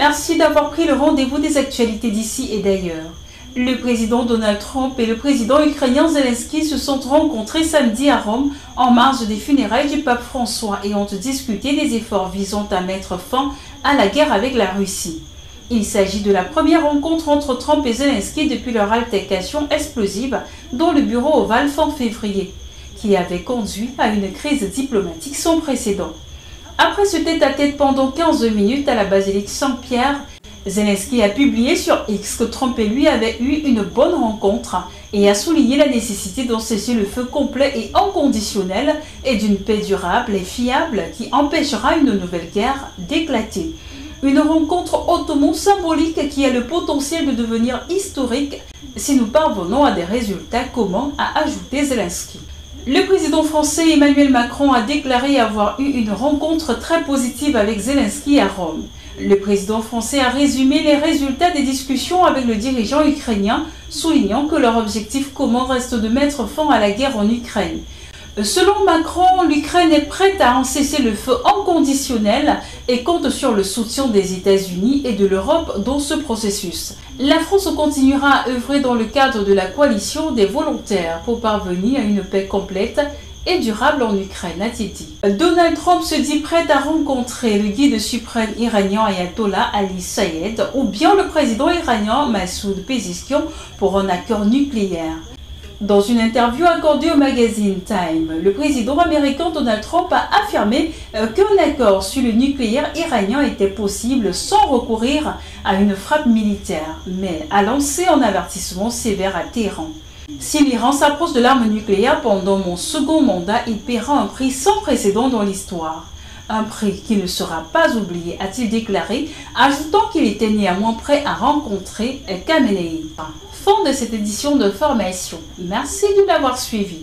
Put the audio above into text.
Merci d'avoir pris le rendez-vous des actualités d'ici et d'ailleurs. Le président Donald Trump et le président ukrainien Zelensky se sont rencontrés samedi à Rome en marge des funérailles du pape François et ont discuté des efforts visant à mettre fin à la guerre avec la Russie. Il s'agit de la première rencontre entre Trump et Zelensky depuis leur altercation explosive dans le bureau ovale fin février, qui avait conduit à une crise diplomatique sans précédent. Après ce tête-à-tête pendant 15 minutes à la basilique Saint-Pierre, Zelensky a publié sur X que Trump et lui avaient eu une bonne rencontre et a souligné la nécessité d'un cessez-le-feu complet et inconditionnel et d'une paix durable et fiable qui empêchera une nouvelle guerre d'éclater. Une rencontre hautement symbolique qui a le potentiel de devenir historique si nous parvenons à des résultats communs, a ajouté Zelensky. Le président français Emmanuel Macron a déclaré avoir eu une rencontre très positive avec Zelensky à Rome. Le président français a résumé les résultats des discussions avec le dirigeant ukrainien, soulignant que leur objectif commun reste de mettre fin à la guerre en Ukraine. Selon Macron, l'Ukraine est prête à un cessez-le-feu inconditionnel et compte sur le soutien des États-Unis et de l'Europe dans ce processus. La France continuera à œuvrer dans le cadre de la coalition des volontaires pour parvenir à une paix complète et durable en Ukraine, a-t-il dit. Donald Trump se dit prêt à rencontrer le guide suprême iranien Ayatollah Ali Sayed ou bien le président iranien Massoud Pezeshkian pour un accord nucléaire. Dans une interview accordée au magazine Time, le président américain Donald Trump a affirmé qu'un accord sur le nucléaire iranien était possible sans recourir à une frappe militaire, mais a lancé un avertissement sévère à Téhéran. Si l'Iran s'approche de l'arme nucléaire pendant mon second mandat, il paiera un prix sans précédent dans l'histoire. Un prix qui ne sera pas oublié, a-t-il déclaré, ajoutant qu'il était néanmoins prêt à rencontrer Khamenei. Fin de cette édition de formation. Merci de l'avoir suivi.